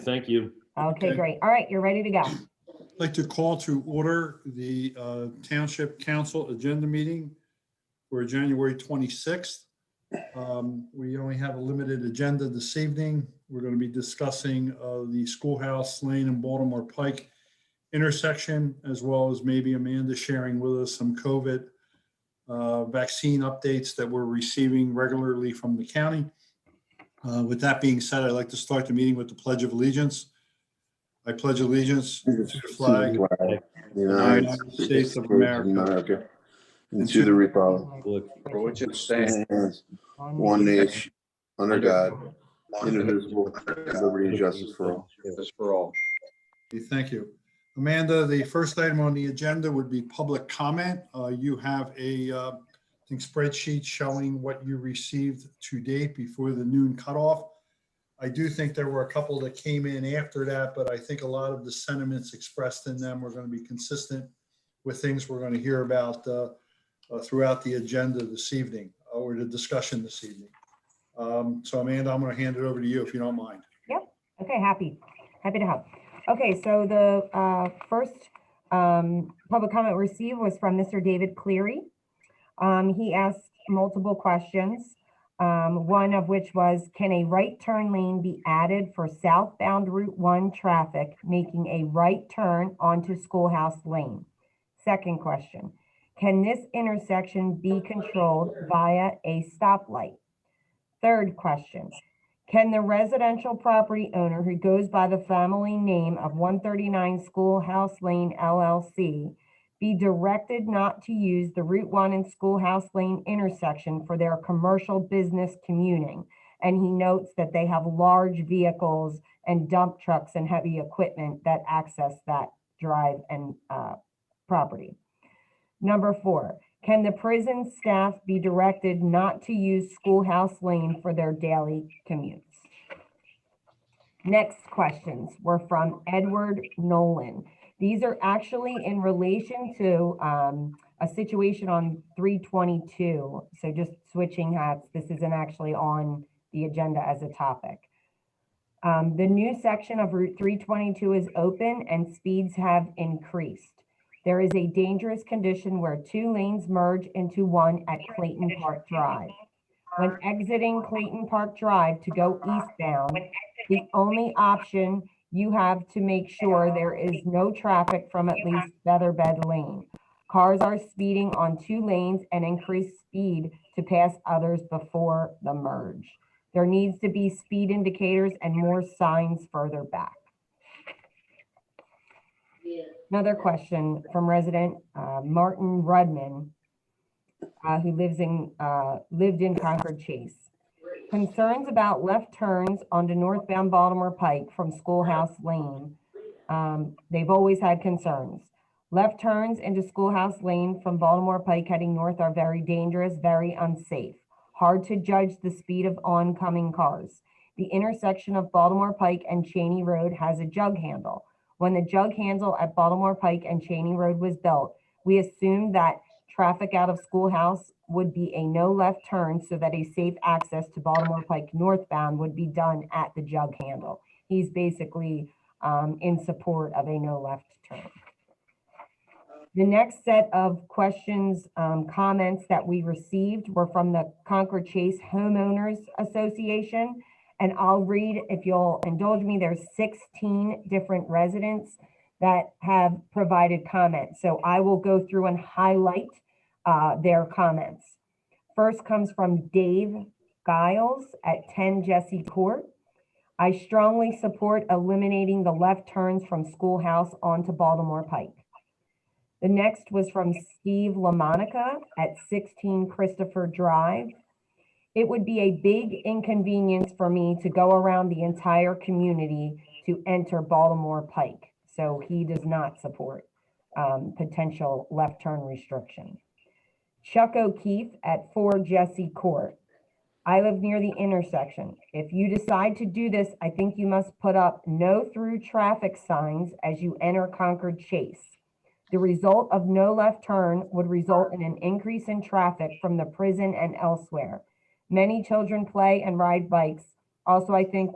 Thank you. Okay, great. All right, you're ready to go. I'd like to call to order the Township Council agenda meeting for January 26th. We only have a limited agenda this evening. We're going to be discussing the Schoolhouse Lane and Baltimore Pike intersection, as well as maybe Amanda sharing with us some COVID vaccine updates that we're receiving regularly from the county. With that being said, I'd like to start the meeting with the Pledge of Allegiance. I pledge allegiance to the flag of the the United States of America and to the republic Look, for which it stands, one nation, under God, indivisible, with liberty and justice for all. Thank you. Amanda, the first item on the agenda would be public comment. You have a I think spreadsheet showing what you received to date before the noon cutoff. I do think there were a couple that came in after that, but I think a lot of the sentiments expressed in them are going to be consistent with things we're going to hear about throughout the agenda this evening, or the discussion this evening. So Amanda, I'm going to hand it over to you if you don't mind. Yep. Okay, happy to help. Okay, so the first public comment received was from Mr. David Cleary. He asked multiple questions. One of which was, can a right turn lane be added for southbound Route 1 traffic making a right turn onto Schoolhouse Lane? Second question, can this intersection be controlled via a stoplight? Third question, can the residential property owner who goes by the family name of 139 Schoolhouse Lane LLC be directed not to use the Route 1 and Schoolhouse Lane intersection for their commercial business commuting? And he notes that they have large vehicles and dump trucks and heavy equipment that access that drive and property. Number 4, can the prison staff be directed not to use Schoolhouse Lane for their daily commutes? Next questions were from Edward Nolan. These are actually in relation to a situation on 322. So just switching hats, this isn't actually on the agenda as a topic. The new section of Route 322 is open and speeds have increased. There is a dangerous condition where 2 lanes merge into one at Clayton Park Drive. When exiting Clayton Park Drive to go eastbound, the only option you have to make sure there is no traffic from at least Featherbed Lane. Cars are speeding on 2 lanes and increase speed to pass others before the merge. There needs to be speed indicators and more signs further back. Another question from resident Martin Rudman, who lived in Concord Chase. Concerns about left turns onto northbound Baltimore Pike from Schoolhouse Lane. They've always had concerns. Left turns into Schoolhouse Lane from Baltimore Pike heading north are very dangerous, very unsafe. Hard to judge the speed of oncoming cars. The intersection of Baltimore Pike and Cheney Road has a jug handle. When the jug handle at Baltimore Pike and Cheney Road was built, we assumed that traffic out of Schoolhouse would be a no left turn so that a safe access to Baltimore Pike northbound would be done at the jug handle. He's basically in support of a no left turn. The next set of questions, comments that we received were from the Concord Chase Homeowners Association. And I'll read, if you'll indulge me, there's 16 different residents that have provided comments. So I will go through and highlight their comments. First comes from Dave Giles at 10 Jesse Court. I strongly support eliminating the left turns from Schoolhouse onto Baltimore Pike. The next was from Steve LaMonica at 16 Christopher Drive. It would be a big inconvenience for me to go around the entire community to enter Baltimore Pike. So he does not support potential left turn restriction. Chuck O'Keefe at 4 Jesse Court. I live near the intersection. If you decide to do this, I think you must put up no through traffic signs as you enter Concord Chase. The result of no left turn would result in an increase in traffic from the prison and elsewhere. Many children play and ride bikes Also, I think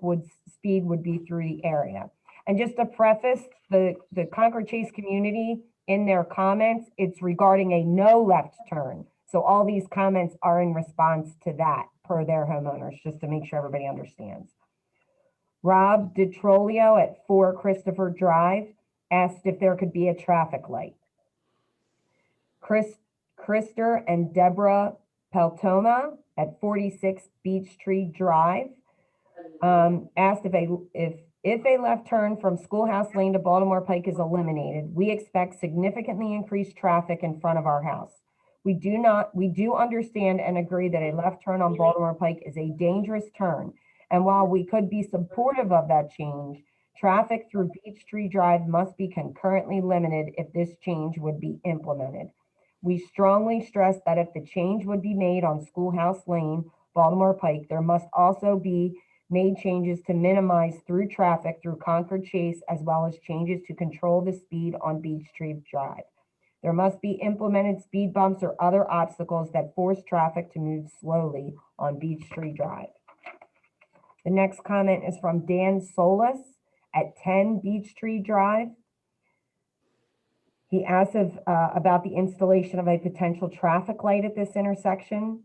speed would be through the area. And just to preface, the Concord Chase community, in their comments, it's regarding a no left turn. So all these comments are in response to that per their homeowners, just to make sure everybody understands. Rob DeTrolio at 4 Christopher Drive asked if there could be a traffic light. Krister and Deborah Peltoma at 46 Beech Tree Drive asked if a left turn from Schoolhouse Lane to Baltimore Pike is eliminated, we expect significantly increased traffic in front of our house. We do understand and agree that a left turn on Baltimore Pike is a dangerous turn. And while we could be supportive of that change, traffic through Beech Tree Drive must be concurrently limited if this change would be implemented. We strongly stress that if the change would be made on Schoolhouse Lane, Baltimore Pike, there must also be made changes to minimize through traffic through Concord Chase, as well as changes to control the speed on Beech Tree Drive. There must be implemented speed bumps or other obstacles that force traffic to move slowly on Beech Tree Drive. The next comment is from Dan Solis at 10 Beech Tree Drive. He asks about the installation of a potential traffic light at this intersection.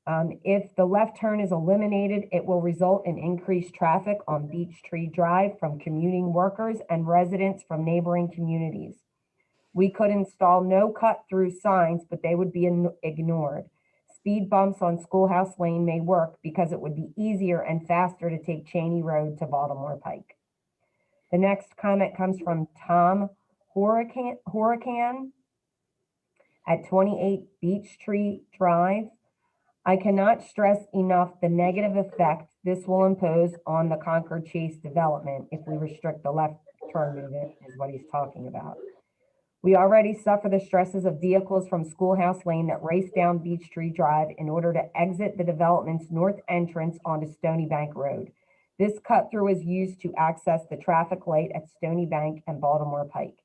If the left turn is eliminated, it will result in increased traffic on Beech Tree Drive from commuting workers and residents from neighboring communities. We could install no cut-through signs, but they would be ignored. Speed bumps on Schoolhouse Lane may work because it would be easier and faster to take Cheney Road to Baltimore Pike. The next comment comes from Tom Hurricane at 28 Beech Tree Drive. I cannot stress enough the negative effect this will impose on the Concord Chase development if we restrict the left turn movement, is what he's talking about. We already suffer the stresses of vehicles from Schoolhouse Lane that race down Beech Tree Drive in order to exit the development's north entrance onto Stony Bank Road. This cut through is used to access the traffic light at Stony Bank and Baltimore Pike.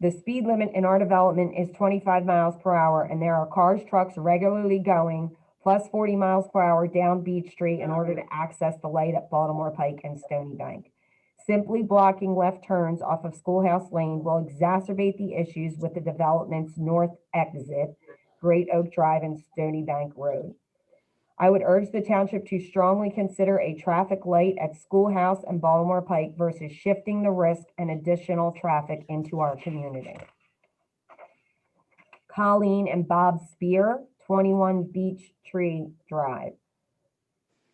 The speed limit in our development is 25 miles per hour, and there are cars, trucks regularly going plus 40 miles per hour down Beech Street in order to access the light at Baltimore Pike and Stony Bank. Simply blocking left turns off of Schoolhouse Lane will exacerbate the issues with the development's north exit, Great Oak Drive and Stony Bank Road. I would urge the township to strongly consider a traffic light at Schoolhouse and Baltimore Pike versus shifting the risk and additional traffic into our community. Colleen and Bob Spear, 21 Beech Tree Drive.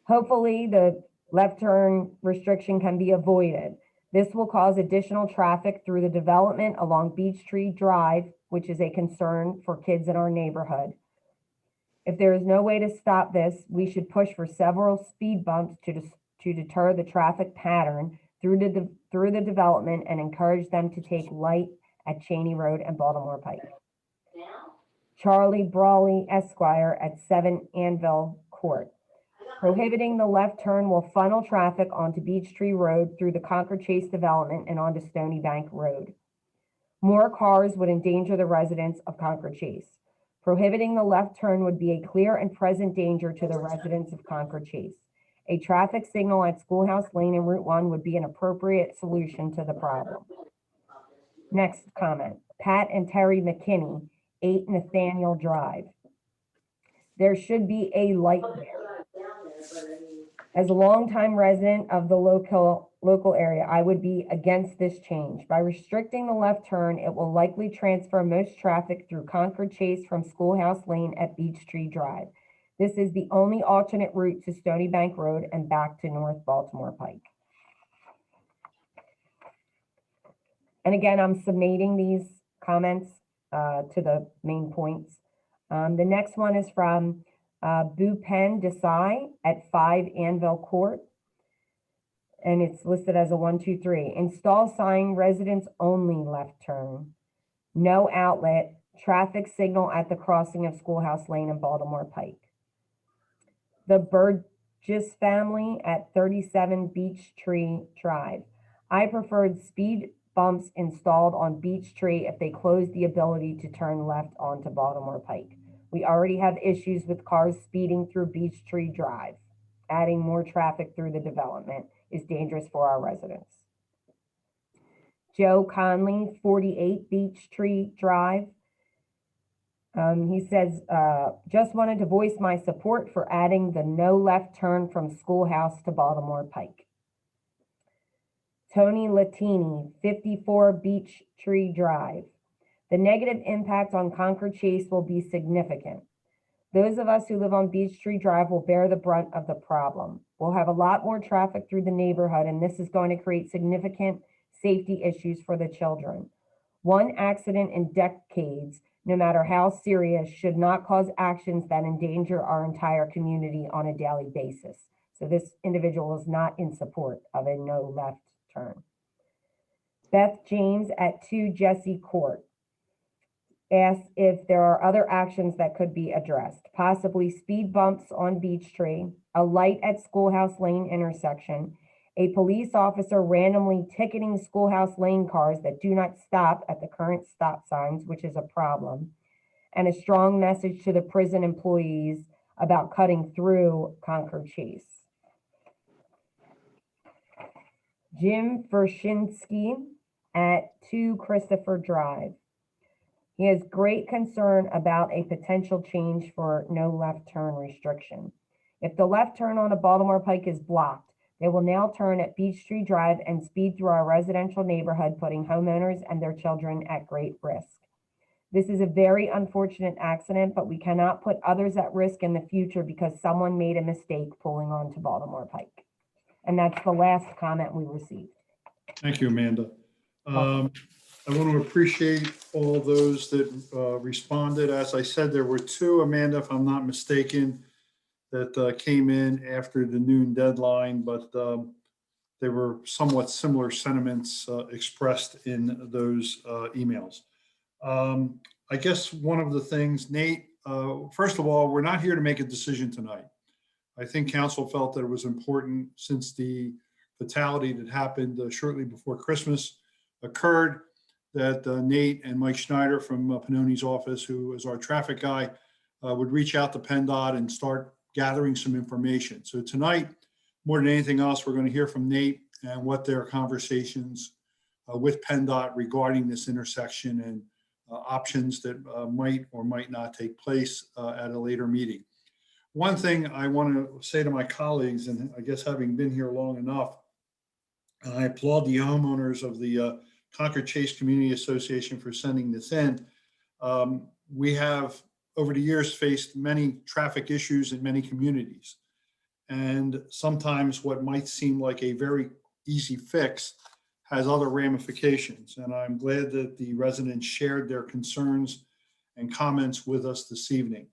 Hopefully the left turn restriction can be avoided. This will cause additional traffic through the development along Beech Tree Drive, which is a concern for kids in our neighborhood. If there is no way to stop this, we should push for several speed bumps to deter the traffic pattern through the development and encourage them to take light at Cheney Road and Baltimore Pike. Charlie Brawley, Esquire, at 7 Anvil Court. Prohibiting the left turn will funnel traffic onto Beech Tree Road through the Concord Chase development and onto Stony Bank Road. More cars would endanger the residents of Concord Chase. Prohibiting the left turn would be a clear and present danger to the residents of Concord Chase. A traffic signal at Schoolhouse Lane and Route 1 would be an appropriate solution to the problem. Next comment, Pat and Terry McKinney, 8 Nathaniel Drive. There should be a light there. As a longtime resident of the local area, I would be against this change. By restricting the left turn, it will likely transfer most traffic through Concord Chase from Schoolhouse Lane at Beech Tree Drive. This is the only alternate route to Stony Bank Road and back to North Baltimore Pike. And again, I'm summating these comments to the main points. The next one is from Bupen Desai at 5 Anvil Court. And it's listed as a 1, 2, 3. Install sign, residents only left turn. No outlet, traffic signal at the crossing of Schoolhouse Lane and Baltimore Pike. The Burgess family at 37 Beech Tree Drive. I preferred speed bumps installed on Beech Tree if they closed the ability to turn left onto Baltimore Pike. We already have issues with cars speeding through Beech Tree Drive. Adding more traffic through the development is dangerous for our residents. Joe Conley, 48 Beech Tree Drive. He says, just wanted to voice my support for adding the no left turn from Schoolhouse to Baltimore Pike. Tony Latini, 54 Beech Tree Drive. The negative impact on Concord Chase will be significant. Those of us who live on Beech Tree Drive will bear the brunt of the problem. We'll have a lot more traffic through the neighborhood, and this is going to create significant safety issues for the children. One accident in decades, no matter how serious, should not cause actions that endanger our entire community on a daily basis. So this individual is not in support of a no left turn. Beth James at 2 Jesse Court asks if there are other actions that could be addressed, possibly speed bumps on Beech Tree, a light at Schoolhouse Lane intersection, a police officer randomly ticketing Schoolhouse Lane cars that do not stop at the current stop signs, which is a problem, and a strong message to the prison employees about cutting through Concord Chase. Jim Vershinsky at 2 Christopher Drive. He has great concern about a potential change for no left turn restriction. If the left turn on a Baltimore Pike is blocked, they will now turn at Beech Tree Drive and speed through our residential neighborhood, putting homeowners and their children at great risk. This is a very unfortunate accident, but we cannot put others at risk in the future because someone made a mistake pulling onto Baltimore Pike. And that's the last comment we received. Thank you, Amanda. I want to appreciate all those that responded. As I said, there were 2, Amanda, if I'm not mistaken, that came in after the noon deadline, but they were somewhat similar sentiments expressed in those emails. I guess one of the things, Nate, first of all, we're not here to make a decision tonight. I think council felt that it was important, since the fatality that happened shortly before Christmas occurred, that Nate and Mike Schneider from Pannoni's office, who is our traffic guy, would reach out to PennDOT and start gathering some information. So tonight, more than anything else, we're going to hear from Nate and what their conversations with PennDOT regarding this intersection and options that might or might not take place at a later meeting. One thing I want to say to my colleagues, and I guess having been here long enough, I applaud the homeowners of the Concord Chase Community Association for sending this in. We have, over the years, faced many traffic issues in many communities. And sometimes what might seem like a very easy fix has other ramifications. And I'm glad that the residents shared their concerns and comments with us this evening.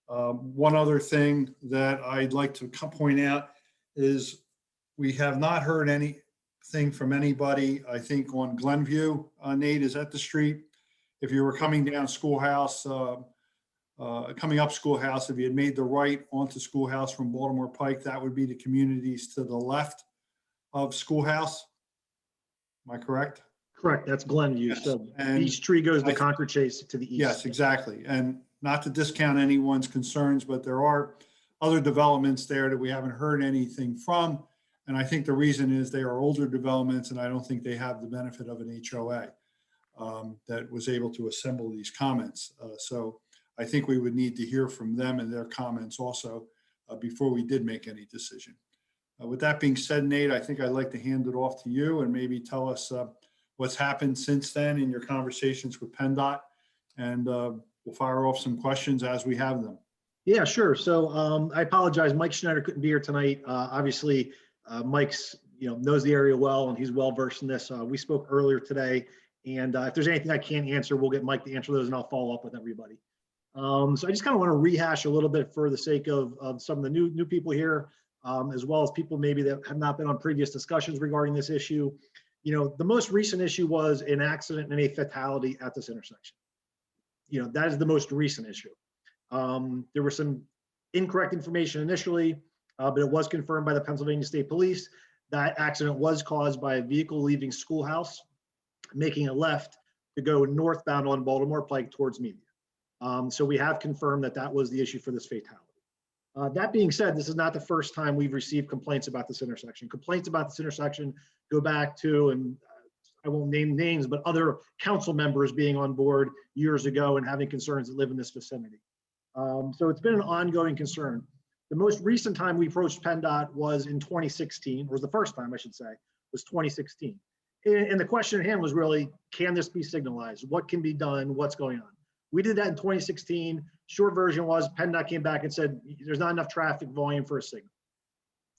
One other thing that I'd like to point out is we have not heard anything from anybody, I think, on Glenview. Nate, is that the street? If you were coming down Schoolhouse, coming up Schoolhouse, if you had made the right onto Schoolhouse from Baltimore Pike, that would be the communities to the left of Schoolhouse. Am I correct? Correct. That's Glenview. Yes. So And Beech Tree goes to Concord Chase to the east. Yes, exactly. And not to discount anyone's concerns, but there are other developments there that we haven't heard anything from. And I think the reason is they are older developments, and I don't think they have the benefit of an HOA that was able to assemble these comments. So I think we would need to hear from them and their comments also before we did make any decision. With that being said, Nate, I think I'd like to hand it off to you and maybe tell us what's happened since then in your conversations with PennDOT, and we'll fire off some questions as we have them. Yeah, sure. So I apologize. Mike Schneider couldn't be here tonight. Obviously, Mike's knows the area well, and he's well versed in this. We spoke earlier today, and if there's anything I can't answer, we'll get Mike to answer those, and I'll follow up with everybody. So I just kind of want to rehash a little bit for the sake of some of the new people here, as well as people maybe that have not been on previous discussions regarding this issue. The most recent issue was an accident and a fatality at this intersection. That is the most recent issue. There was some incorrect information initially, but it was confirmed by the Pennsylvania State Police that accident was caused by a vehicle leaving Schoolhouse, making a left to go northbound on Baltimore Pike towards Media. So we have confirmed that that was the issue for this fatality. That being said, this is not the first time we've received complaints about this intersection. Complaints about this intersection go back to, and I won't name names, but other council members being on board years ago and having concerns that live in this vicinity. So it's been an ongoing concern. The most recent time we approached PennDOT was in 2016, or was the first time I should say, was 2016. And the question at hand was really, can this be signalized? What can be done? What's going on? We did that in 2016. Short version was PennDOT came back and said, there's not enough traffic volume for a signal.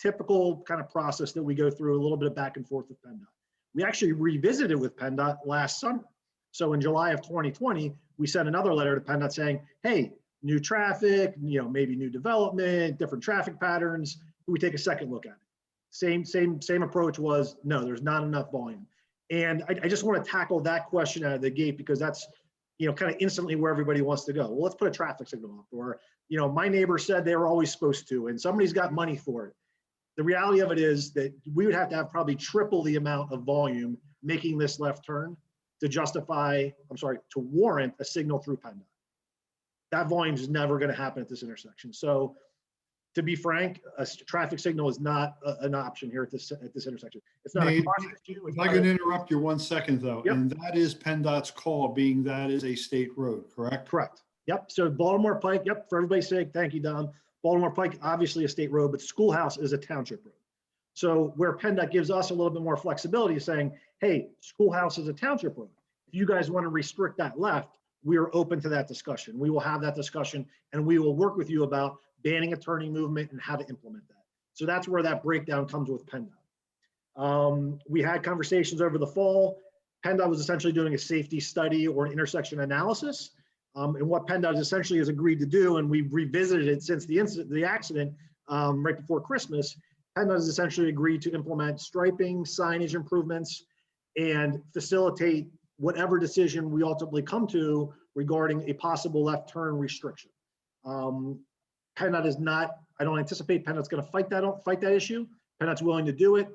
Typical kind of process that we go through, a little bit of back and forth with PennDOT. We actually revisited with PennDOT last summer. So in July of 2020, we sent another letter to PennDOT saying, hey, new traffic, maybe new development, different traffic patterns. Can we take a second look at it? Same approach was, no, there's not enough volume. And I just want to tackle that question out of the gate because that's, kind of instantly where everybody wants to go. Well, let's put a traffic signal up, or, my neighbor said they were always supposed to, and somebody's got money for it. The reality of it is that we would have to have probably triple the amount of volume making this left turn to to warrant a signal through PennDOT. That volume is never going to happen at this intersection. So to be frank, a traffic signal is not an option here at this intersection. It's not Nate, a cost issue. If I can interrupt you 1 second though, Yep. and that is PennDOT's call, being that is a state road, correct? Correct. Yep. So Baltimore Pike, yep, for everybody's sake, thank you, Dom. Baltimore Pike, obviously a state road, but Schoolhouse is a township road. So where PennDOT gives us a little bit more flexibility, saying, hey, Schoolhouse is a township road. If you guys want to restrict that left, we are open to that discussion. We will have that discussion and we will work with you about banning a turning movement and how to implement that. So that's where that breakdown comes with PennDOT. We had conversations over the fall. PennDOT was essentially doing a safety study or an intersection analysis. And what PennDOT essentially has agreed to do, and we've revisited it since the accident right before Christmas, PennDOT has essentially agreed to implement striping, signage improvements, and facilitate whatever decision we ultimately come to regarding a possible left turn restriction. PennDOT is not, I don't anticipate PennDOT's going to fight that issue. PennDOT's willing to do it.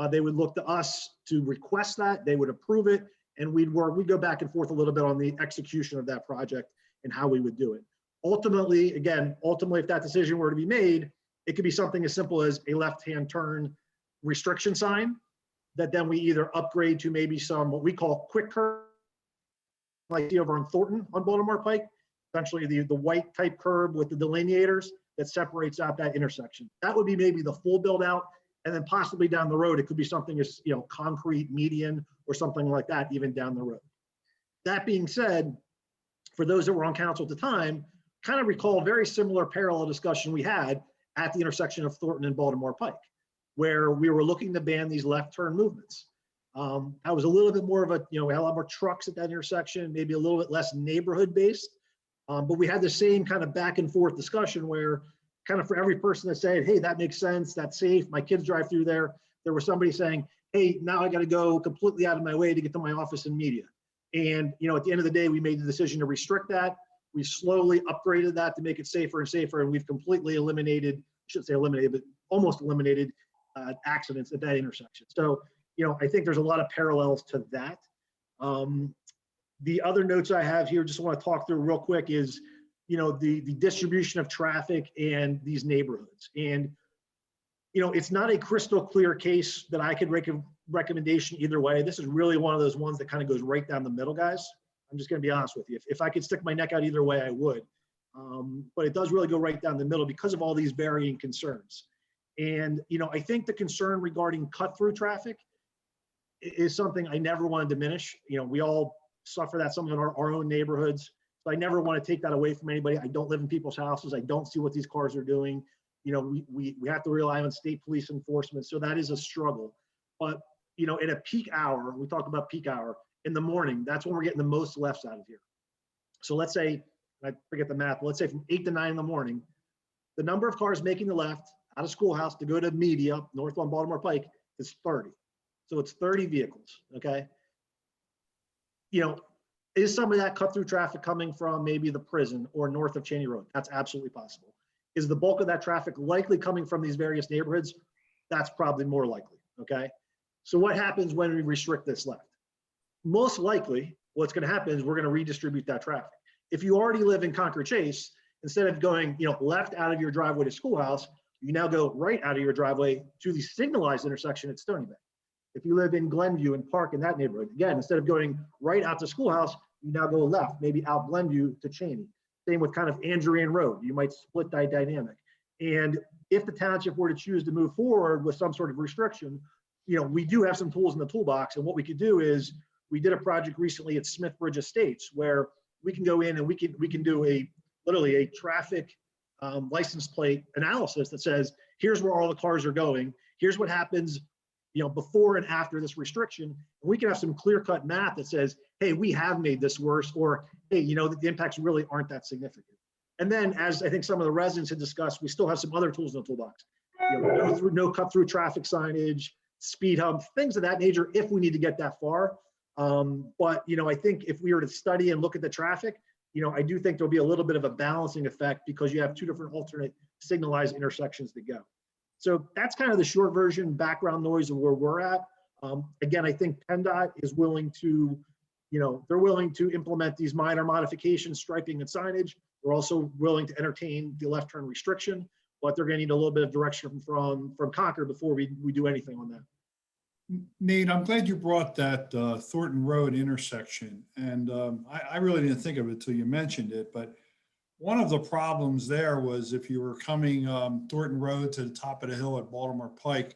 They would look to us to request that, they would approve it, and we'd go back and forth a little bit on the execution of that project and how we would do it. Ultimately, if that decision were to be made, it could be something as simple as a left-hand turn restriction sign that then we either upgrade to maybe some, what we call quick curve, like over on Thornton on Baltimore Pike, essentially the white type curb with the delineators that separates out that intersection. That would be maybe the full build out. And then possibly down the road, it could be something as, concrete median or something like that, even down the road. That being said, for those that were on council at the time, kind of recall a very similar parallel discussion we had at the intersection of Thornton and Baltimore Pike, where we were looking to ban these left turn movements. That was a little bit more of a, we had a lot more trucks at that intersection, maybe a little bit less neighborhood based. But we had the same kind of back and forth discussion where kind of for every person that said, hey, that makes sense, that's safe, my kids drive through there, there was somebody saying, hey, now I got to go completely out of my way to get to my office and media. And, at the end of the day, we made the decision to restrict that. We slowly upgraded that to make it safer and safer. And we've completely eliminated, I shouldn't say eliminated, but almost eliminated accidents at that intersection. So, I think there's a lot of parallels to that. The other notes I have here, just want to talk through real quick is, the distribution of traffic and these neighborhoods. And, it's not a crystal clear case that I could make a recommendation either way. This is really one of those ones that kind of goes right down the middle, guys. I'm just going to be honest with you. If I could stick my neck out either way, I would. But it does really go right down the middle because of all these varying concerns. And, I think the concern regarding cut-through traffic is something I never want to diminish. We all suffer that some in our own neighborhoods. So I never want to take that away from anybody. I don't live in people's houses. I don't see what these cars are doing. We have to rely on state police enforcement. So that is a struggle. But, at a peak hour, we talked about peak hour in the morning, that's when we're getting the most lefts out of here. So let's say, I forget the math, let's say from 8 to 9 in the morning, the number of cars making the left out of Schoolhouse to go to media, north on Baltimore Pike, is 30. So it's 30 vehicles, okay? Is some of that cut through traffic coming from maybe the prison or north of Cheney Road? That's absolutely possible. Is the bulk of that traffic likely coming from these various neighborhoods? That's probably more likely, okay? So what happens when we restrict this left? Most likely, what's gonna happen is we're gonna redistribute that traffic. if you already live in Concord Chase, instead of going, left out of your driveway to schoolhouse, you now go right out of your driveway to the signalized intersection at Stony Bay. If you live in Glenview and Park in that neighborhood, again, instead of going right out to schoolhouse, you now go left, maybe out Glenview to Cheney. Same with kind of Andrean Road. You might split that dynamic. And if the township were to choose to move forward with some sort of restriction, we do have some tools in the toolbox. And what we could do is, we did a project recently at Smithbridge Estates where we can go in and we can do literally a traffic license plate analysis that says, here's where all the cars are going. Here's what happens, before and after this restriction. And we can have some clear-cut math that says, hey, we have made this worse, or hey, the impacts really aren't that significant. And then, as I think some of the residents had discussed, we still have some other tools in the toolbox. No cut-through traffic signage, speed hump, things of that nature, if we need to get that far. But I think if we were to study and look at the traffic, I do think there'll be a little bit of a balancing effect because you have two different alternate signalized intersections to go. So that's kind of the short version, background noise of where we're at. Again, I think PennDOT is willing to, they're willing to implement these minor modifications, striping and signage. They're also willing to entertain the left turn restriction, but they're going to need a little bit of direction from Concord before we do anything on that. Nate, I'm glad you brought that Thornton Road intersection. And I really didn't think of it till you mentioned it, but one of the problems there was if you were coming Thornton Road to the top of the hill at Baltimore Pike,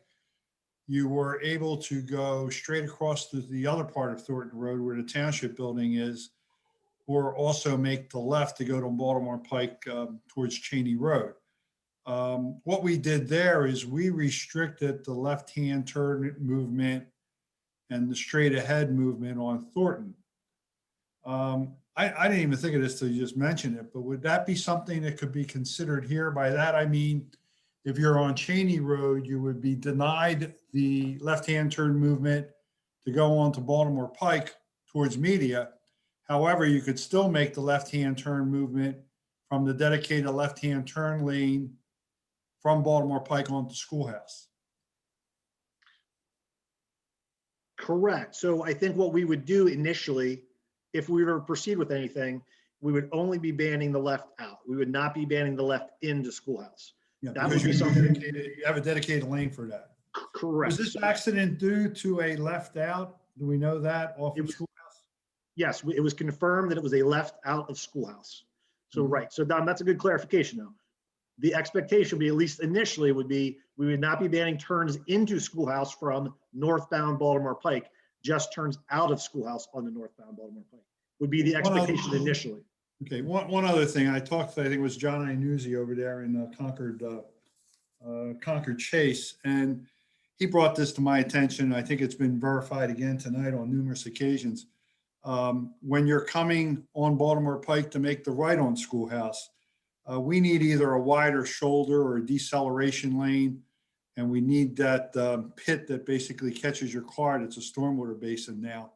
you were able to go straight across to the other part of Thornton Road where the township building is, or also make the left to go to Baltimore Pike towards Cheney Road. What we did there is we restricted the left-hand turn movement and the straight ahead movement on Thornton. I didn't even think of this till you just mentioned it, but would that be something that could be considered here? By that, I mean, if you're on Cheney Road, you would be denied the left-hand turn movement to go on to Baltimore Pike towards Media. However, you could still make the left-hand turn movement from the dedicated left-hand turn lane from Baltimore Pike onto Schoolhouse. Correct. So I think what we would do initially, if we were to proceed with anything, we would only be banning the left out. We would not be banning the left into Schoolhouse. Yeah, that would be something. You have a dedicated lane for that. Correct. Was this accident due to a left out? Do we know that off of Schoolhouse? Yes, it was confirmed that it was a left out of Schoolhouse. So, right. So Don, that's a good clarification though. The expectation would be, at least initially, would be we would not be banning turns into Schoolhouse from northbound Baltimore Pike, just turns out of Schoolhouse on the northbound Baltimore Pike would be the expectation initially. Okay, one other thing. I talked to, I think it was John Iannuzzi over there in Concord Chase, and he brought this to my attention. I think it's been verified again tonight on numerous occasions. When you're coming on Baltimore Pike to make the right on Schoolhouse, we need either a wider shoulder or a deceleration lane, and we need that pit that basically catches your car. That's a stormwater basin now.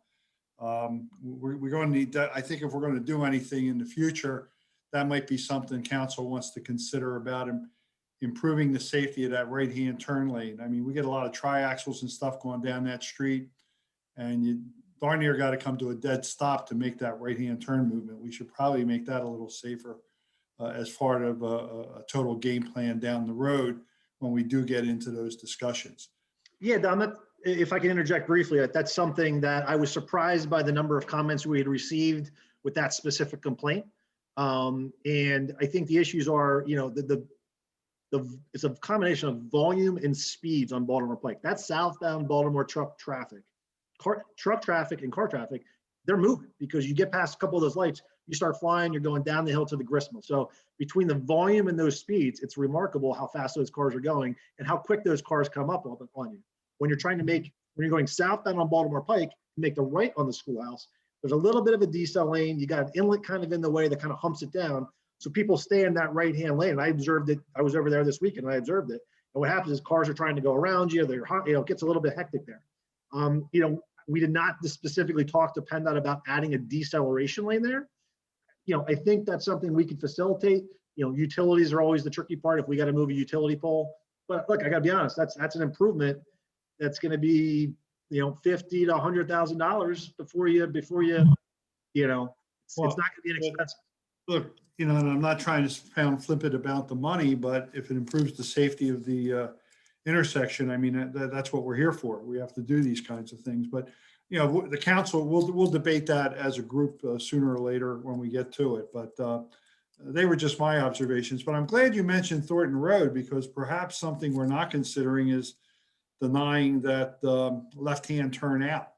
We're going to need that. I think if we're going to do anything in the future, that might be something council wants to consider about improving the safety of that right-hand turn lane. I mean, we get a lot of triaxles and stuff going down that street, and you darn near got to come to a dead stop to make that right-hand turn movement. We should probably make that a little safer as part of a total game plan down the road when we do get into those discussions. Yeah, Don, if I can interject briefly, that's something that I was surprised by the number of comments we had received with that specific complaint. And I think the issues are, it's a combination of volume and speeds on Baltimore Pike. That's southbound Baltimore truck traffic. Truck traffic and car traffic, they're moving because you get past a couple of those lights, you start flying, you're going down the hill to the gristmill. So between the volume and those speeds, it's remarkable how fast those cars are going and how quick those cars come up on you. When you're going southbound on Baltimore Pike, you make the right on the Schoolhouse, there's a little bit of a decel lane. You got an inlet kind of in the way that kind of humps it down. So people stay in that right-hand lane. And I observed it. I was over there this weekend and I observed it. And what happens is cars are trying to go around you. They're, it gets a little bit hectic there. We did not specifically talk to PennDOT about adding a deceleration lane there. I think that's something we can facilitate. Utilities are always the tricky part if we got to move a utility pole. But look, I got to be honest, that's an improvement that's going to be, $50,000 to $100,000 before you, it's not going to be inexpensive. Look, and I'm not trying to sound flippant about the money, but if it improves the safety of the intersection, I mean, that's what we're here for. We have to do these kinds of things. But, the council, we'll debate that as a group sooner or later when we get to it. But they were just my observations. But I'm glad you mentioned Thornton Road, because perhaps something we're not considering is denying that left-hand turn out.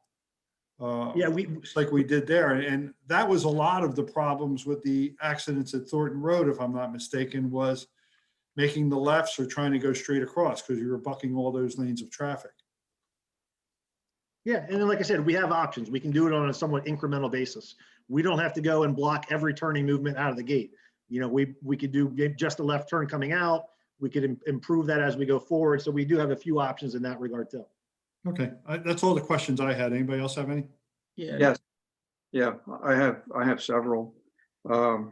Yeah, Like we did there. And that was a lot of the problems with the accidents at Thornton Road, if I'm not mistaken, was making the lefts or trying to go straight across because you were bucking all those lanes of traffic. yeah, and then like I said, we have options. We can do it on a somewhat incremental basis. We don't have to go and block every turning movement out of the gate. We could do just a left turn coming out. We could improve that as we go forward. So we do have a few options in that regard too. Okay, that's all the questions I had. Anybody else have any? Yeah. Yes. Yeah, I have several. I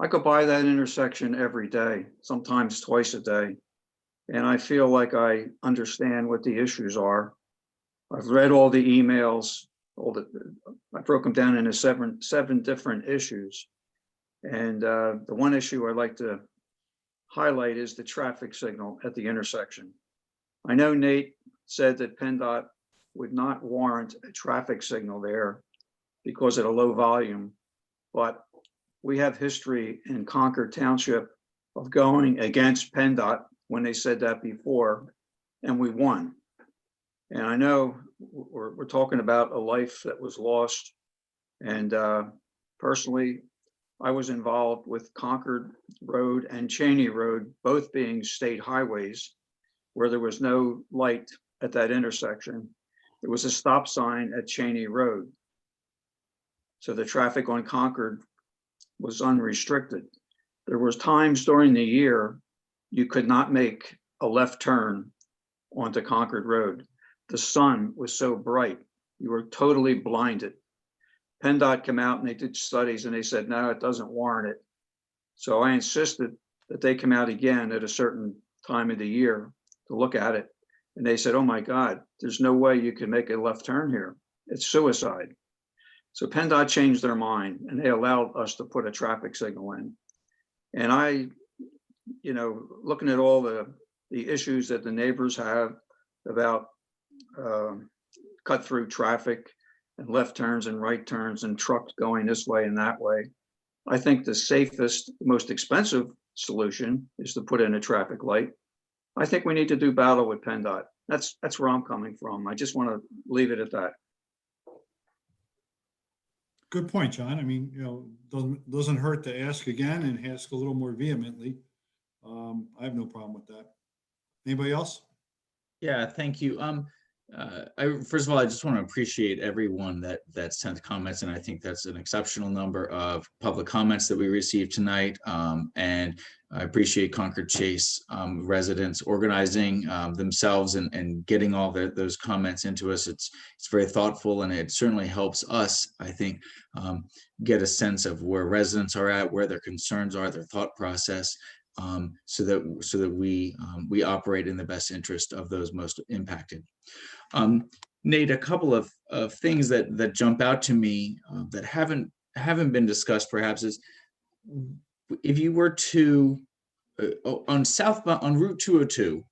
go by that intersection every day, sometimes twice a day. And I feel like I understand what the issues are. I've read all the emails, I broke them down into seven different issues. And the one issue I'd like to highlight is the traffic signal at the intersection. I know Nate said that PennDOT would not warrant a traffic signal there because at a low volume, but we have history in Concord Township of going against PennDOT when they said that before, and we won. And I know we're talking about a life that was lost. And personally, I was involved with Concord Road and Cheney Road, both being state highways, where there was no light at that intersection. There was a stop sign at Cheney Road. So the traffic on Concord was unrestricted. There was times during the year you could not make a left turn onto Concord Road. The sun was so bright, you were totally blinded. PennDOT came out and they did studies and they said, no, it doesn't warrant it. So I insisted that they come out again at a certain time of the year to look at it. And they said, oh my God, there's no way you can make a left turn here. It's suicide. So PennDOT changed their mind and they allowed us to put a traffic signal in. And I, looking at all the issues that the neighbors have about cut through traffic and left turns and right turns and trucks going this way and that way, I think the safest, most expensive solution is to put in a traffic light. I think we need to do battle with PennDOT. That's where I'm coming from. I just want to leave it at that. Good point, John. I mean, doesn't hurt to ask again and ask a little more vehemently. I have no problem with that. Anybody else? Yeah, thank you. First of all, I just want to appreciate everyone that sent comments, and I think that's an exceptional number of public comments that we received tonight. And I appreciate Concord Chase residents organizing themselves and getting all those comments into us. It's very thoughtful, and it certainly helps us, I think, get a sense of where residents are at, where their concerns are, their thought process. So that we operate in the best interest of those most impacted. Nate, a couple of things that jump out to me that haven't been discussed perhaps is if you were to on Route 202,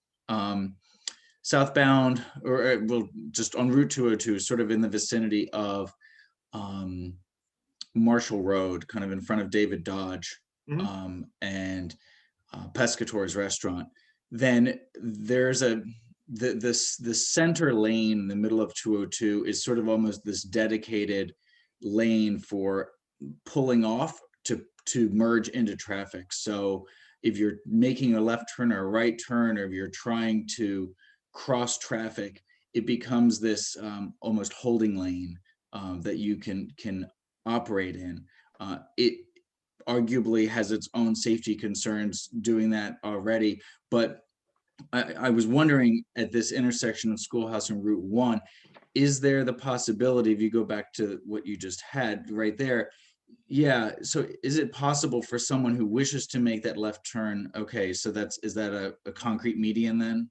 southbound or well just on Route 202, sort of in the vicinity of Marshall Road, kind of in front of David Dodge, and Pescator's restaurant, then there's the center lane in the middle of 202 is sort of almost this dedicated lane for pulling off to merge into traffic. So if you're making a left turn or a right turn, or if you're trying to cross traffic, it becomes this almost holding lane that you can operate in. It arguably has its own safety concerns doing that already, but I was wondering at this intersection of Schoolhouse and Route 1, is there the possibility, if you go back to what you just had right there, yeah, so is it possible for someone who wishes to make that left turn, okay, so is that a concrete median then?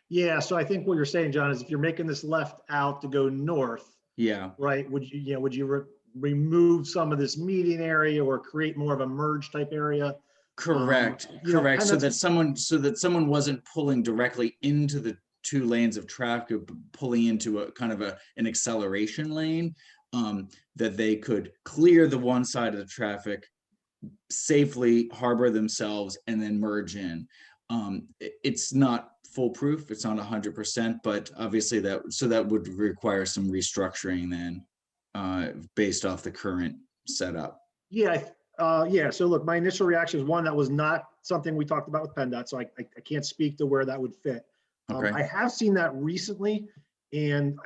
Yeah, so I think what you're saying, John, is if you're making this left out to go north, Yeah. right, would you remove some of this median area or create more of a merge type area. Correct, You know, correct. So PennDOT's that someone wasn't pulling directly into the two lanes of traffic, but pulling into a kind of an acceleration lane, that they could clear the one side of the traffic, safely harbor themselves, and then merge in. It's not foolproof. It's not 100%, but obviously that would require some restructuring then, based off the current setup. Yeah, yeah. So look, my initial reaction is one, that was not something we talked about with PennDOT, so I can't speak to where that would fit. Okay. I have seen that recently, and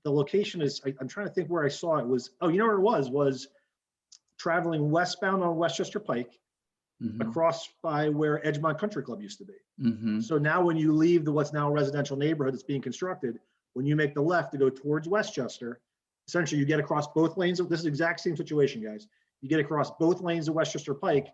the location is, I'm trying to think where I saw it was, oh, you know where it was traveling westbound on Westchester Pike, across by where Edgemont Country Club used to be. So now when you leave the what's now a residential neighborhood that's being constructed, when you make the left to go towards Westchester, essentially you get across both lanes of this exact same situation, guys. You get across both lanes of Westchester Pike.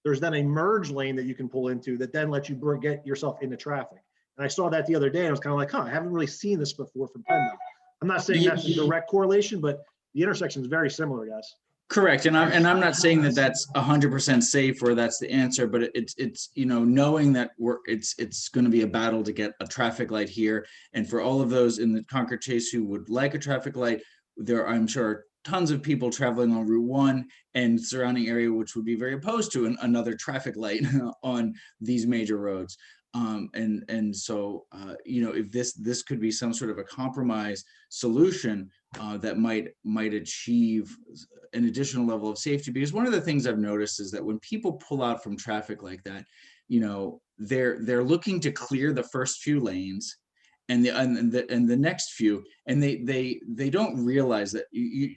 There's then a merge lane that you can pull into that then lets you get yourself into traffic. And I saw that the other day and I was kind of like, huh, I haven't really seen this before from PennDOT. I'm not saying that's a direct correlation, but the intersection is very similar, guys. Correct, and I'm not saying that that's 100% safe or that's the answer, but it's you know, knowing that it's going to be a battle to get a traffic light here, and for all of those in the Concord Chase who would like a traffic light, there I'm sure tons of people traveling on Route 1 and surrounding area which would be very opposed to another traffic light on these major roads. And so you know, if this could be some sort of a compromise solution that might achieve an additional level of safety, because one of the things I've noticed is that when people pull out from traffic like that, you know, they're looking to clear the first few lanes and the next few, and they don't realize that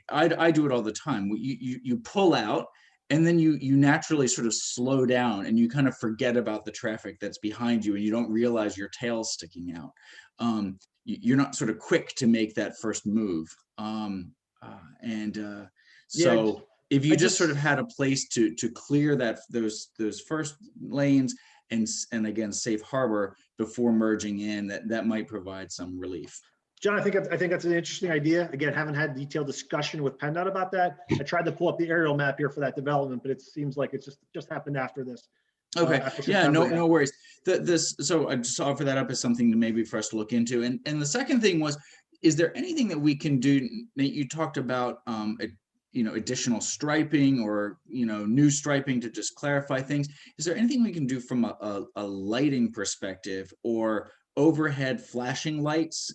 I do it all the time. You pull out, and then you naturally sort of slow down and you kind of forget about the traffic that's behind you, and you don't realize your tail's sticking out. You're not sort of quick to make that first move. So if you just sort of had a place to clear those first lanes and again, safe harbor before merging in, that might provide some relief. John, I think that's an interesting idea. Again, haven't had detailed discussion with PennDOT about that. I tried to pull up the aerial map here for that development, but it seems like it's just happened after this. Okay, yeah, no worries. So I just offer that up as something to maybe for us to look into. And the second thing was, is there anything that we can do? Nate, you talked about you know, additional striping or, you know, new striping to just clarify things. Is there anything we can do from a lighting perspective or overhead flashing lights?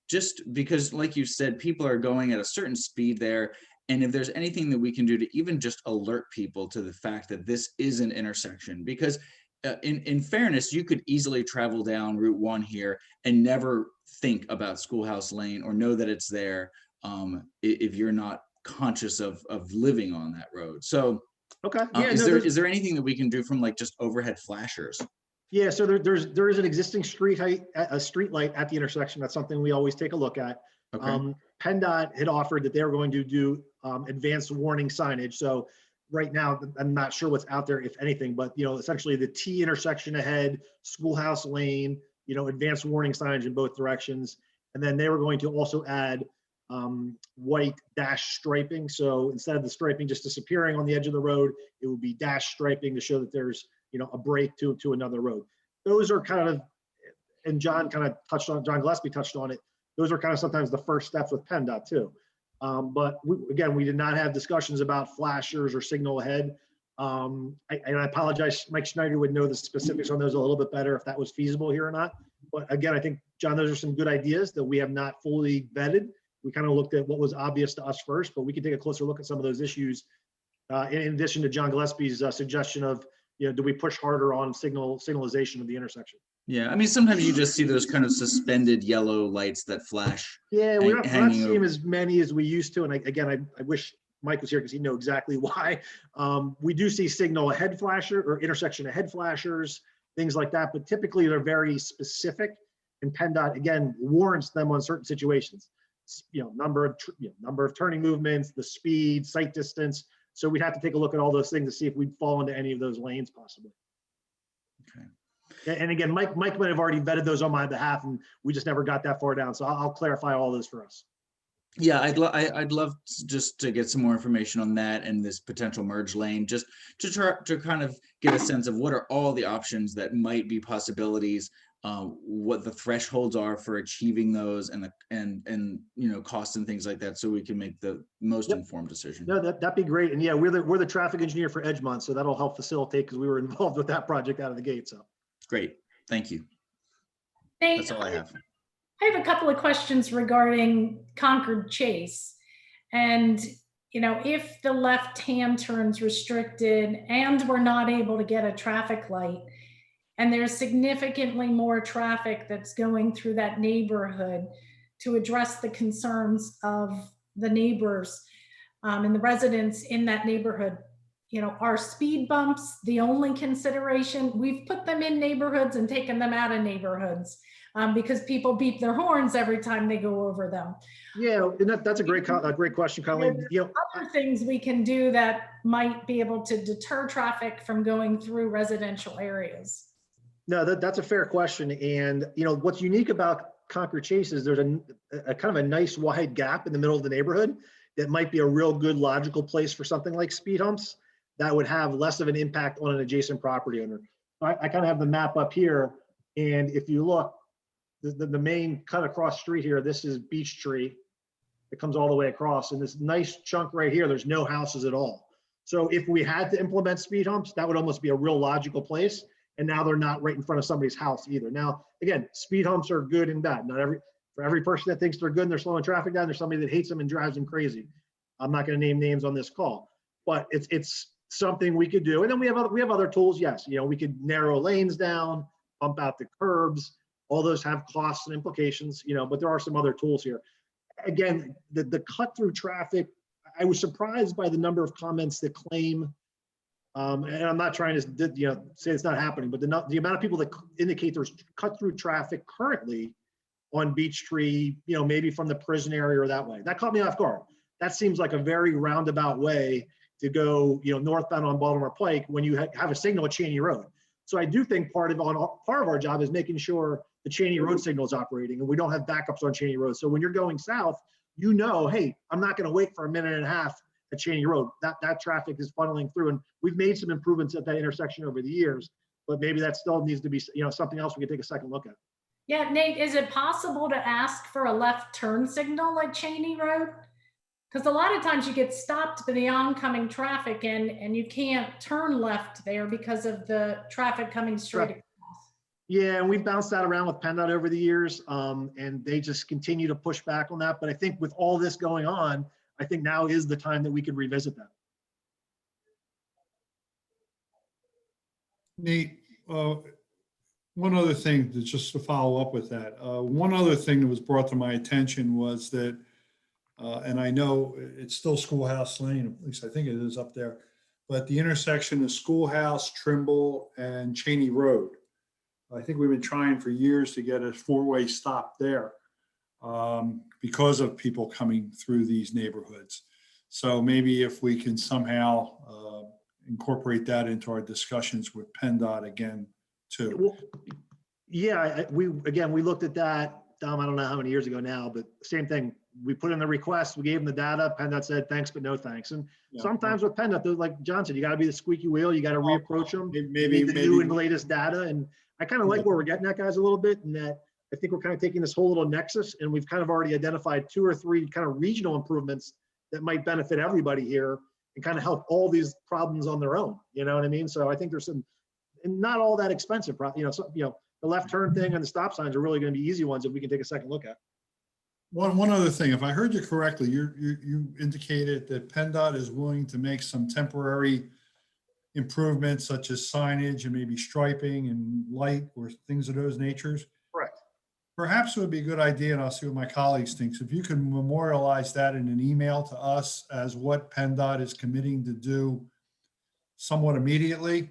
Just because, like you said, people are going at a certain speed there. And if there's anything that we can do to even just alert people to the fact that this is an intersection, because in fairness, you could easily travel down Route 1 here and never think about Schoolhouse Lane or know that it's there if you're not conscious of living on that road. So okay, yeah, is there anything that we can do from like just overhead flashers? Yeah, so there is an existing street light at the intersection. That's something we always take a look at. Okay. PennDOT had offered that they were going to do advanced warning signage. So right now, I'm not sure what's out there, if anything, but you know, essentially the T intersection ahead, Schoolhouse Lane, you know, advanced warning signage in both directions. And then they were going to also add white dash striping. So instead of the striping just disappearing on the edge of the road, it would be dash striping to show that there's, you know, a break to another road. Those are kind of, and John Gillespie touched on it. Those are kind of sometimes the first steps with PennDOT too. But we did not have discussions about flashers or signal ahead. And I apologize, Mike Schneider would know the specifics on those a little bit better if that was feasible here or not. But again, I think, John, those are some good ideas that we have not fully vetted. We kind of looked at what was obvious to us first, but we can take a closer look at some of those issues. In addition to John Gillespie's suggestion of, you know, do we push harder on signalization of the intersection? Yeah, I mean, sometimes you just see those kind of suspended yellow lights that flash. Yeah, we're not seeing as many as we used to. And I wish Mike was here because he'd know exactly why. We do see signal ahead flasher or intersection ahead flashers, things like that. But typically they're very specific, and PennDOT again warrants them on certain situations. You know, number of turning movements, the speed, sight distance. So we'd have to take a look at all those things to see if we'd fall into any of those lanes possibly. Okay. And again, Mike might have already vetted those on my behalf, and we just never got that far down. So I'll clarify all those for us. Yeah, I'd love just to get some more information on that and this potential merge lane, just to try to kind of get a sense of what are all the options that might be possibilities, what the thresholds are for achieving those, and costs and things like that, so we can make the most Yep. informed decision. No, that'd be great. And yeah, we're the traffic engineer for Edgemont, so that'll help facilitate because we were involved with that project out of the gate. So Great, thank you. Nate, That's all I have. I have a couple of questions regarding Concord Chase. And, if the left-hand turn's restricted and we're not able to get a traffic light, and there's significantly more traffic that's going through that neighborhood to address the concerns of the neighbors and the residents in that neighborhood, are speed bumps the only consideration? We've put them in neighborhoods and taken them out of neighborhoods because people beep their horns every time they go over them. yeah, and that's a great question, Colleen. Other things we can do that might be able to deter traffic from going through residential areas. No, that's a fair question. And what's unique about Concord Chase is there's a kind of a nice wide gap in the middle of the neighborhood that might be a real good logical place for something like speed humps that would have less of an impact on an adjacent property owner. I kind of have the map up here, and if you look, the main cut across street here, this is Beech Tree. It comes all the way across, and this nice chunk right here, there's no houses at all. So if we had to implement speed humps, that would almost be a real logical place. And now they're not right in front of somebody's house either. Now, again, speed humps are good and bad. For every person that thinks they're good and they're slowing traffic down, there's somebody that hates them and drives them crazy. I'm not going to name names on this call, but it's something we could do. And then we have other tools. Yes, we could narrow lanes down, bump out the curbs. All those have costs and implications, but there are some other tools here. Again, the cut through traffic, I was surprised by the number of comments that claim, and I'm not trying to say it's not happening, but the amount of people that indicate there's cut through traffic currently on Beech Tree, maybe from the prison area or that way. That caught me off guard. That seems like a very roundabout way to go, northbound on Baltimore Pike when you have a signal at Cheney Road. So I do think part of our job is making sure the Cheney Road signal is operating and we don't have backups on Cheney Road. So when you're going south, hey, I'm not going to wait for a minute and a half at Cheney Road. That traffic is funneling through, and we've made some improvements at that intersection over the years, but maybe that still needs to be, something else we could take a second look at. Yeah, Nate, is it possible to ask for a left turn signal at Cheney Road? Because a lot of times you get stopped by the oncoming traffic and you can't turn left there because of the traffic coming straight across. Yeah, and we've bounced that around with PennDOT over the years, and they just continue to push back on that. But I think with all this going on, I think now is the time that we could revisit that. Nate, one other thing just to follow up with that. One other thing that was brought to my attention was that, and I know it's still Schoolhouse Lane, at least I think it is up there, but the intersection of Schoolhouse, Trimble, and Cheney Road. I think we've been trying for years to get a four-way stop there because of people coming through these neighborhoods. So maybe if we can somehow incorporate that into our discussions with PennDOT again too. Well, yeah, we looked at that, Dom, I don't know how many years ago now, but same thing. We put in the request, we gave them the data, PennDOT said thanks, but no thanks. And sometimes with PennDOT, they're like John said, you got to be the squeaky wheel, you got to reapproach them. Maybe the new and latest data. And I kind of like where we're getting at, guys, a little bit, and that I think we're kind of taking this whole little nexus and we've kind of already identified 2 or 3 kind of regional improvements that might benefit everybody here and kind of help all these problems on their own. You know what I mean? So I think there's some, and not all that expensive, the left turn thing and the stop signs are really going to be easy ones that we can take a second look at. One other thing, if I heard you correctly, you indicated that PennDOT is willing to make some temporary improvements such as signage and maybe striping and light or things of those natures. Correct. Perhaps it would be a good idea, and I'll see what my colleagues think. If you can memorialize that in an email to us as what PennDOT is committing to do somewhat immediately.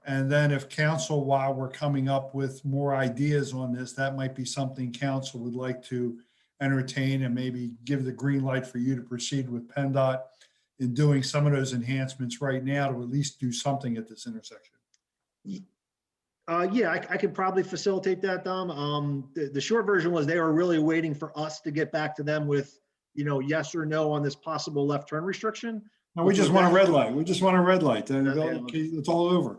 And then if council, while we're coming up with more ideas on this, that might be something council would like to entertain and maybe give the green light for you to proceed with PennDOT in doing some of those enhancements right now to at least do something at this intersection. Yeah, I could probably facilitate that, Dom. The short version was they were really waiting for us to get back to them with, yes or no on this possible left turn restriction. No, we just want a red light. We just want a red light. Then Yeah. it's all over.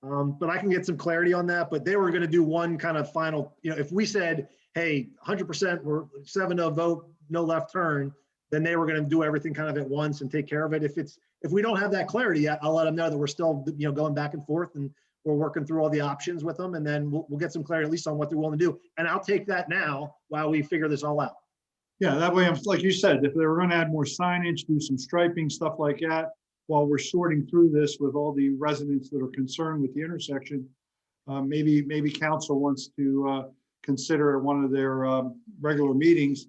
But I can get some clarity on that, but they were going to do one kind of final, if we said, hey, 100%, we're 7-0 vote, no left turn, then they were going to do everything kind of at once and take care of it. If we don't have that clarity yet, I'll let them know that we're still, going back and forth and we're working through all the options with them, and then we'll get some clarity at least on what they're willing to do. And I'll take that now while we figure this all out. Yeah, that way, like you said, if they were gonna add more signage, do some striping, stuff like that, while we're sorting through this with all the residents that are concerned with the intersection, maybe council wants to consider at one of their regular meetings,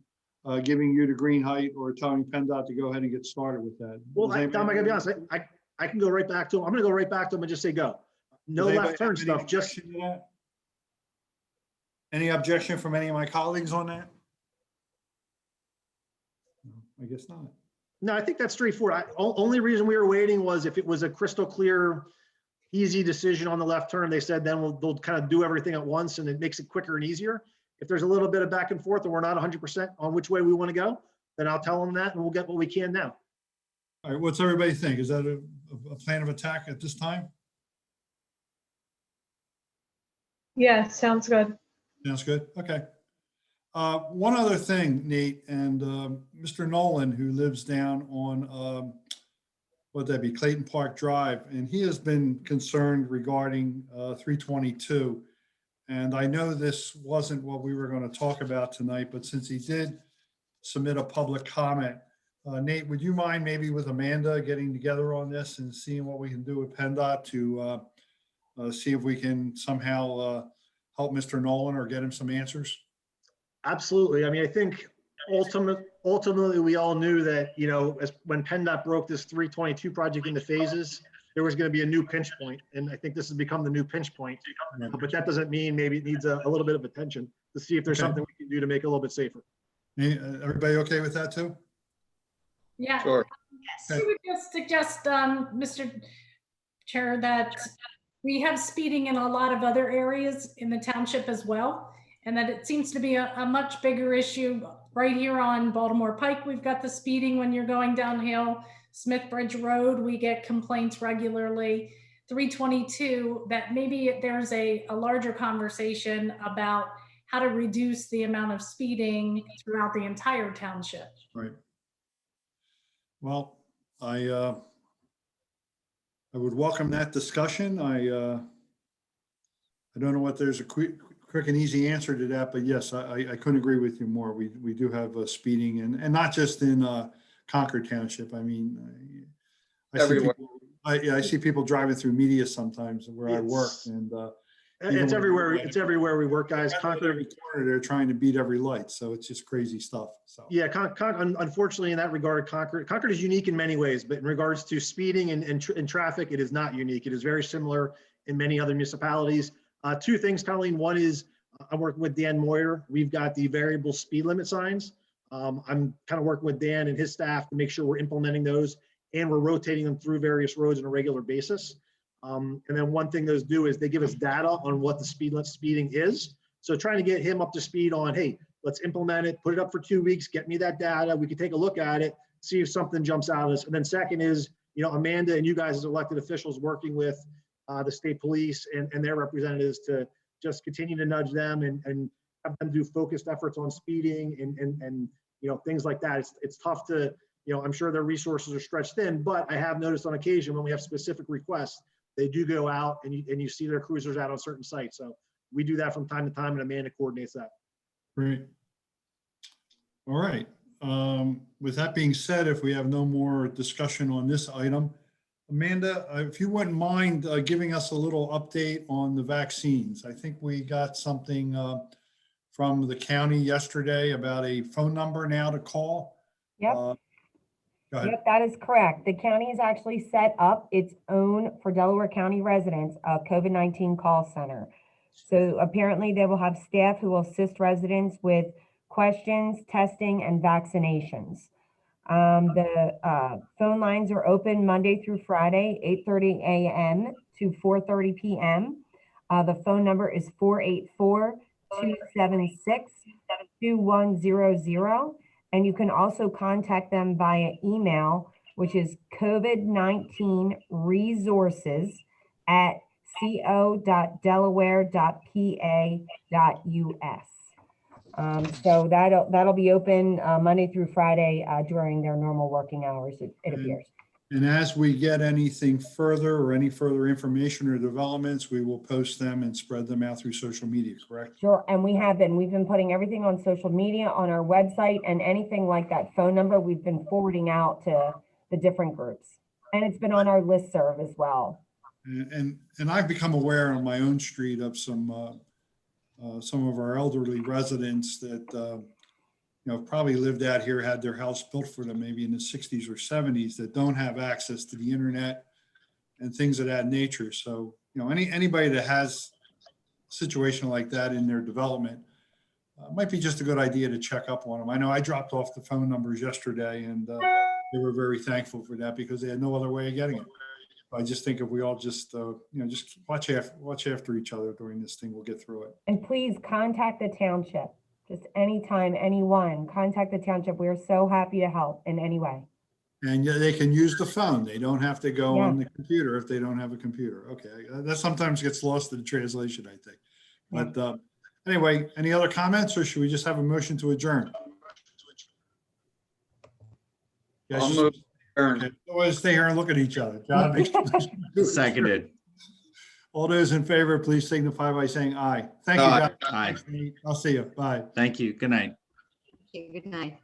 giving you the green light or telling PennDOT to go ahead and get started with that. Well, Tom, I gotta be honest, I can go right back to them. I'm gonna go right back to them and just say, go. No left turn stuff, just. Any objection from any of my colleagues on that? No, I guess not. No, I think that's straightforward. Only reason we were waiting was if it was a crystal clear, easy decision on the left turn, they said then they'll kind of do everything at once and it makes it quicker and easier. If there's a little bit of back and forth and we're not 100% on which way we want to go, then I'll tell them that and we'll get what we can now. All right, what's everybody think? Is that a plan of attack at this time? Yeah, sounds good. Sounds good. Okay. One other thing, Nate, and Mr. Nolan, who lives down on, what'd that be, Clayton Park Drive, and he has been concerned regarding 322. And I know this wasn't what we were going to talk about tonight, but since he did submit a public comment, Nate, would you mind maybe with Amanda getting together on this and seeing what we can do with PennDOT to see if we can somehow help Mr. Nolan or get him some answers? Absolutely. I mean, I think ultimately we all knew that, when PennDOT broke this 322 project into phases, there was going to be a new pinch point. And I think this has become the new pinch point. But that doesn't mean maybe it needs a little bit of attention to see if there's something we can do to make it a little bit safer. Everybody okay with that too? Yeah. Sure. I would just suggest, Mr. Chair, that we have speeding in a lot of other areas in the township as well, and that it seems to be a much bigger issue right here on Baltimore Pike. We've got the speeding when you're going downhill. Smith Bridge Road, we get complaints regularly. 322, that maybe there's a larger conversation about how to reduce the amount of speeding throughout the entire township. Right. Well, I would welcome that discussion. I don't know what there's a quick and easy answer to that, but yes, I couldn't agree with you more. We do have speeding and not just in Concord Township. I mean, I see people driving through media sometimes where I work, and it's everywhere. It's everywhere we work, guys. Concord, they're trying to beat every light, so it's just crazy stuff. So yeah, unfortunately, in that regard, Concord is unique in many ways, but in regards to speeding and traffic, it is not unique. It is very similar in many other municipalities. Two things, Colleen. One is I'm working with Dan Moyer. We've got the variable speed limit signs. I'm kind of working with Dan and his staff to make sure we're implementing those and we're rotating them through various roads on a regular basis. And then one thing those do is they give us data on what the speeding is. So trying to get him up to speed on, hey, let's implement it, put it up for 2 weeks, get me that data. We can take a look at it, see if something jumps out at us. And then second is, Amanda and you guys as elected officials working with the state police and their representatives to just continue to nudge them and have them do focused efforts on speeding and things like that. It's tough to, I'm sure their resources are stretched thin, but I have noticed on occasion when we have specific requests, they do go out and you see their cruisers out on certain sites. So we do that from time to time and Amanda coordinates that. Great. All right. With that being said, if we have no more discussion on this item, Amanda, if you wouldn't mind giving us a little update on the vaccines. I think we got something from the county yesterday about a phone number now to call. Yep. Go ahead. Yep, that is correct. The county has actually set up its own, for Delaware County residents, a COVID-19 call center. So apparently they will have staff who will assist residents with questions, testing, and vaccinations. The phone lines are open Monday through Friday, 8:30 a.m. to 4:30 p.m. The phone number is 484-276-2100. And you can also contact them via email, which is COVID-19 resources@co.delaware.pa.us. So that'll be open Monday through Friday during their normal working hours, it appears. And as we get anything further or any further information or developments, we will post them and spread them out through social media, correct? Sure, and we've been putting everything on social media, on our website, and anything like that phone number, we've been forwarding out to the different groups. And it's been on our listserv as well. And I've become aware on my own street of some of our elderly residents that, probably lived out here, had their house built for them maybe in the 60s or 70s, that don't have access to the internet and things of that nature. So, anybody that has a situation like that in their development, might be just a good idea to check up on them. I know I dropped off the phone numbers yesterday, and they were very thankful for that because they had no other way of getting it. I just think if we all just watch after each other during this thing, we'll get through it. And please contact the township, just anytime, anyone, contact the township. We are so happy to help in any way. And they can use the phone. They don't have to go Yeah. on the computer if they don't have a computer. Okay, that sometimes gets lost in the translation, I think. But anyway, any other comments, or should we just have a motion to adjourn? Yes, I'll just- move. Aaron. okay. Otherwise, stay here and look at each other. John, make sure- Seconded. All those in favor, please signify by saying aye. Thank you, Aye. guys. Aye. I'll see you. Bye. Thank you. Good night. Good night.